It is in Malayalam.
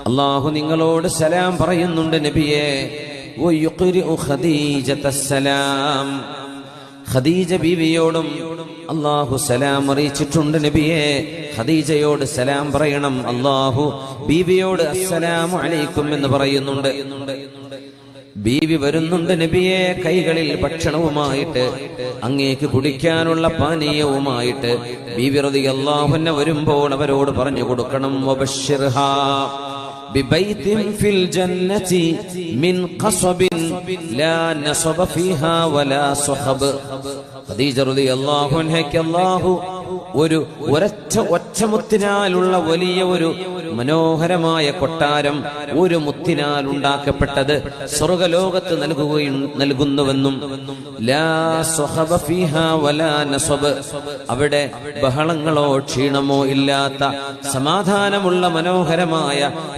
അല്ലാഹു നിങ്ങളോട് സലാം പറയുന്നുണ്ട് നബിയേ. വയുഖ്രിഉ ഖദീജതസ്സലാം, ഖദീജ ബീവിയോടും അല്ലാഹു സലാം അറിയിച്ചിട്ടുണ്ട് നബിയേ. ഖദീജയോട് സലാം പറയണം. അല്ലാഹു ബീവിയോട് അസ്സലാമു അലൈക്കും എന്ന് പറയുന്നുണ്ട്. ബീവി വരുന്നുണ്ട് നബിയെ, കൈകളിൽ ഭക്ഷണവുമായിട്ട്, അങ്ങേക്ക് കുടിക്കാനുള്ള പാനീയവുമായിട്ട്. ബീവി റളിയല്ലാഹു അൻഹ വരുമ്പോൾ അവരോട് പറഞ്ഞു കൊടുക്കണം, വബശ്ശിർഹാ ബിബൈതിൻ ഫിൽ ജന്നതി മിൻ ഖസബിൻ ലാ നസബ ഫീഹാ വലാ സഖബ്. ഖദീജ റളിയല്ലാഹു അൻഹയ്ക്ക് അല്ലാഹു ഒരു ഒറ്റമുത്തിനാലുള്ള വലിയ ഒരു മനോഹരമായ കൊട്ടാരം, ഒരു മുത്തിനാൽ ഉണ്ടാക്കപ്പെട്ടത് സ്വർഗലോകത്ത് നൽകുന്നുവെന്നും, ലാ സഖബ ഫീഹാ വലാ നസബ്, അവിടെ ബഹളങ്ങളോ ക്ഷീണമോ ഇല്ലാത്ത സമാധാനമുള്ള മനോഹരമായ